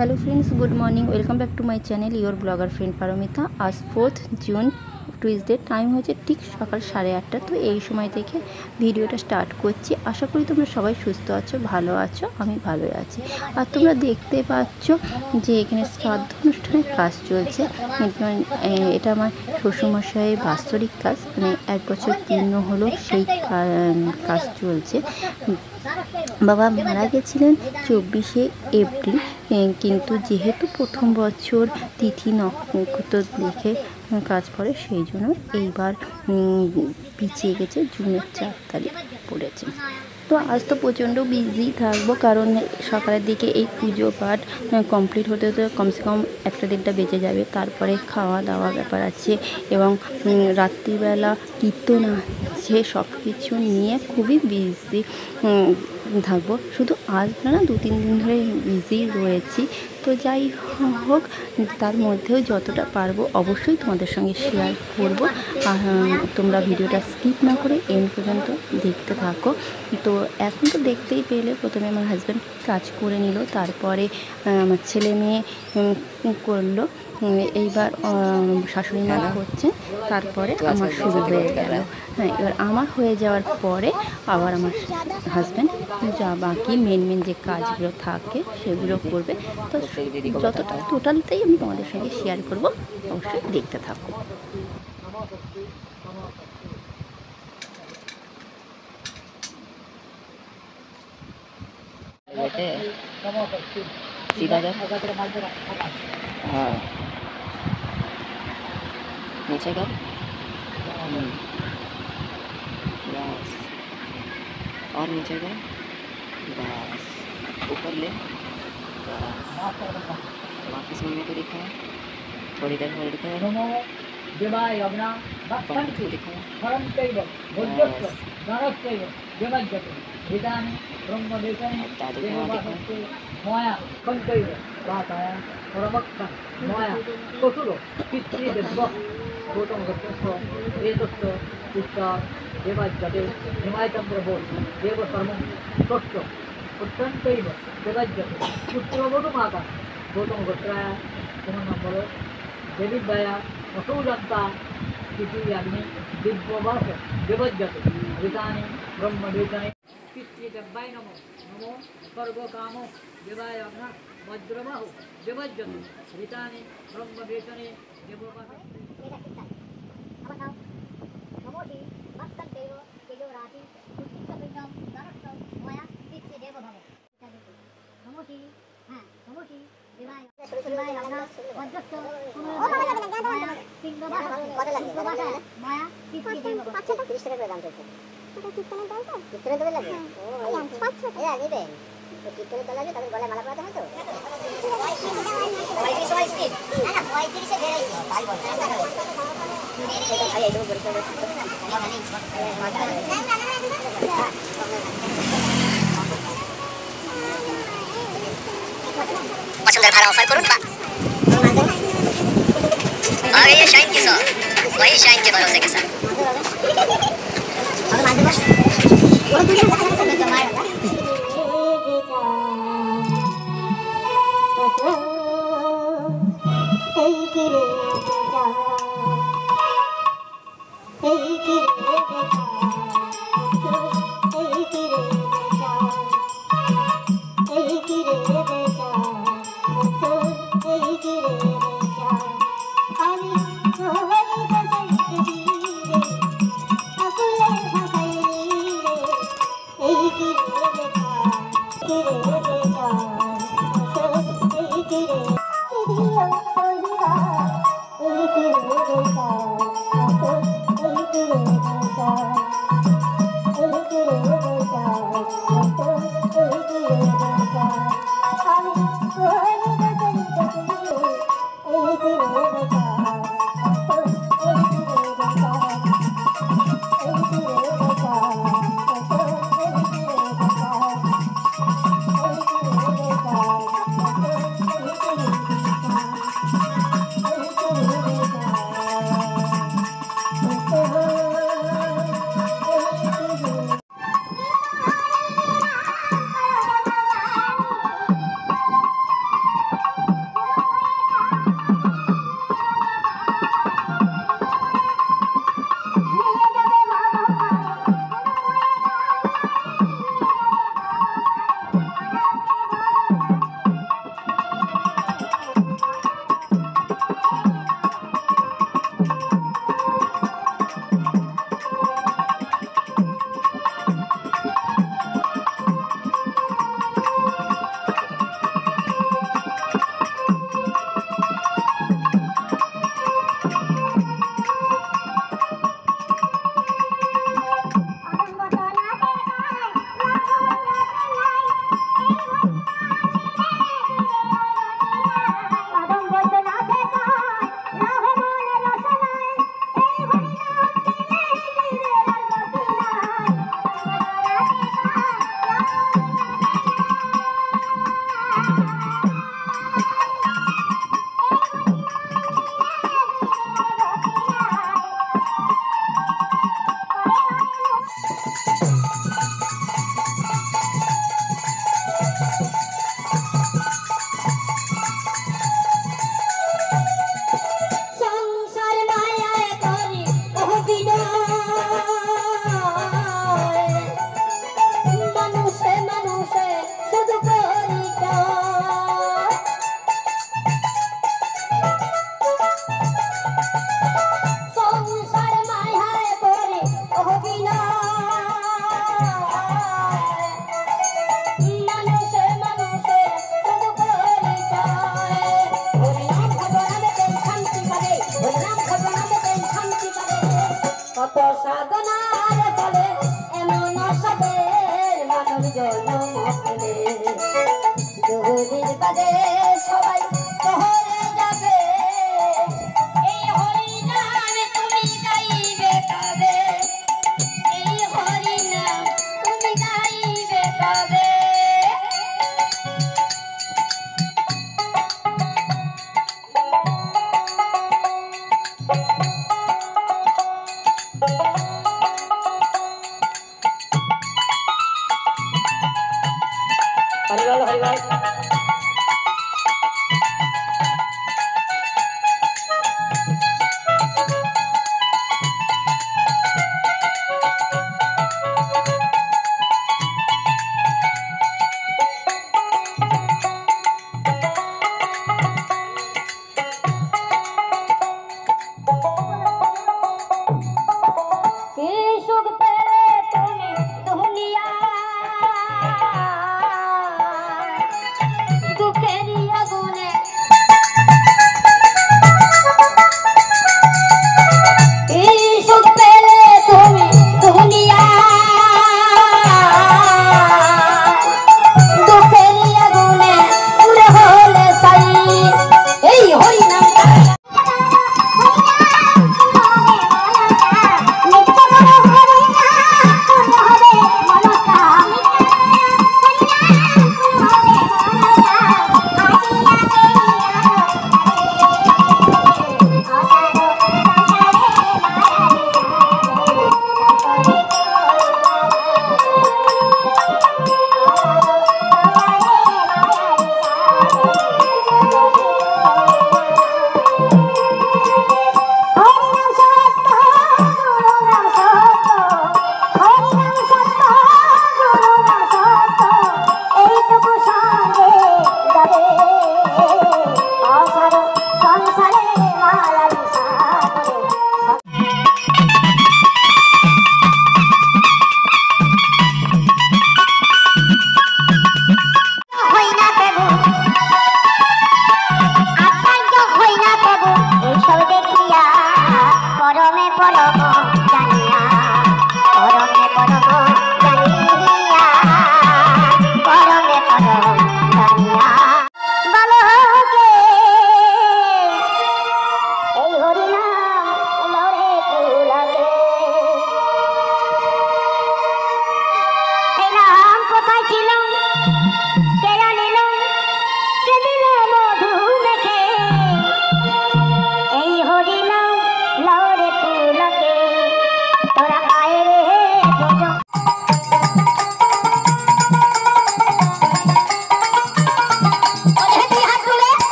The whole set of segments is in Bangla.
Hello friends, good morning. Welcome back to my channel your blogger friend Paramita. आज 4 जून টুইসডে, টাইম হয়েছে ঠিক সকাল 8:30। তো এই সময় থেকে ভিডিওটা স্টার্ট করছি। আশা করি তোমরা সবাই সুস্থ আছো, ভালো আছো। আমি ভালোই আছি। আর তোমরা দেখতে পাচ্ছ যে এখানে শ্রাদ্ধ অনুষ্ঠানের কাজ চলছে। এটা আমার শ্বশুরমশাইয়ের বাৎসরিক কাজ, মানে 1 বছর পূর্ণ হলো সেই কাজ চলছে। বাবা মারা গেছিলেন 24শে এপ্রিল, কিন্তু যেহেতু প্রথম বছর তিথি নক্ষত্র দেখে কাজ পড়ে, সেই জন্য এইবার পিছিয়ে গেছে, জুনের 4 তারিখ পড়েছে। তো আজ তো প্রচণ্ড বিজি থাকবো, কারণ সকালের দিকে এই পুজো পাঠ কমপ্লিট হতে হতে কমসে কম 1টা-1:30টা বেজে যাবে। তারপরে খাওয়া দাওয়া ব্যাপার আছে, এবং রাত্রিবেলা কীর্তন আছে। সব কিছু নিয়ে খুবই বিজি থাকবো। শুধু আজ না, 2-3 দিন ধরে বিজি রয়েছি। তো যাই হোক, তার মধ্যেও যতটা পারবো অবশ্যই তোমাদের সঙ্গে শেয়ার করব। আর তোমরা ভিডিওটা স্কিপ না করে এন্ড পর্যন্ত দেখতে থাকো। তো এখন তো দেখতেই পেলে, প্রথমে আমার হাজব্যান্ড কাজ করে নিল, তারপরে আমার ছেলে মেয়ে করলো, এইবার শাশুড়ি মা করছে, তারপরে আমার শুরু হয়ে গেল। হ্যাঁ, এবার আমার হয়ে যাওয়ার পরে আবার আমার হাজব্যান্ড যা বাকি মেন যে কাজগুলো থাকে সেগুলো করবে। তো যতটা টোটালটাই আমি তোমাদের সঙ্গে শেয়ার করব, অবশ্যই দেখতে থাকো। सीधा जा, हाँ नीचे कर, बस, और नीचे कर, बस, ऊपर ले, बस। वापस मम्मी को दिखाओ, थोड़ी देर होल्ड कर, पंडित को दिखाओ, दादू को दिखाओ। माया कंकैव पाताया परमक्खन माया कसुरो पितृदेव गौतम गतस्व एतस्व पुष्कर देवाज्यते हिमायचंद्र बोल देव सर्वं तस्य अत्यंतैव देवाज्यते पुत्रवधू माता गौतम गोत्राय पुनर्नम्बर देवीदया असौजन्ता पृथ्वी अग्नि दिव्यवास देवाज्यते ऋतानि ब्रह्मवेदने पितृदेवाय नमो नमो सर्वकामो देवाय अग्ना वज्रबाहु देवज्जतु ऋतानि ब्रह्मवेदने देववास नमोति भक्तदेव तेजोराति उत्तिष्ठपिण्डं दरष्टं मया पितृदेव भव नमोति नमोति देवाय अग्ना वज्रस्य मया पिण्डवास मया पितृदेव भव 30 টাকা করে দাম চলছে। এটা কীর্তনের দল তো? কীর্তনের দলে লাগে? ও এই 500 টাকা নেবে। তো কীর্তনের দল লাগে, তাদের গলায় মালা পরাতে হয় তো? 35 সময় স্পিড। না না 35 এ বেরাই তো। তাই বল। এটা ভাই এইটুকু পরিষ্কার করে দিতে না। पसंद भाड़ा ऑफर करूँ और ये शाइन के साथ, वही शाइन के भरोसे के साथ। কবে সবাই শহরে যাবে এই হরি নাম তুমি গাইবে কবে এই হরি নাম তুমি গাইবে কবে হরিবল হরিবল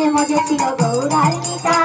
নামে মজে ছিল গৌরার নিতাই।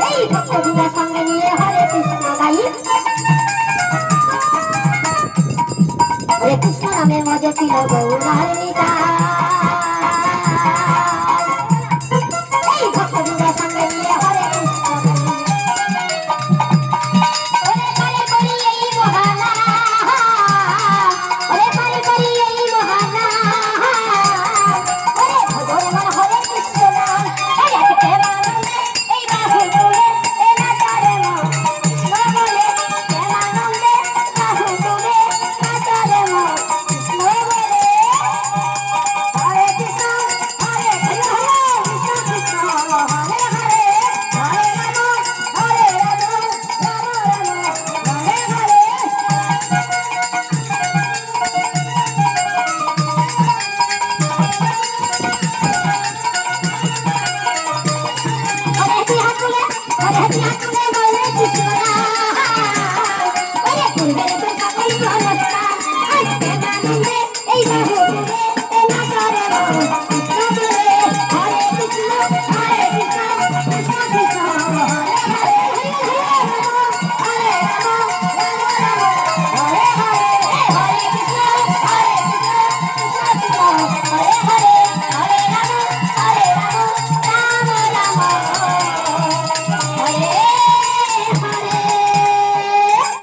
এই ভক্তবৃন্দের সঙ্গে নিয়ে হরে কৃষ্ণ গাই, হরে কৃষ্ণ নামে মজে ছিল গৌরার নিতাই।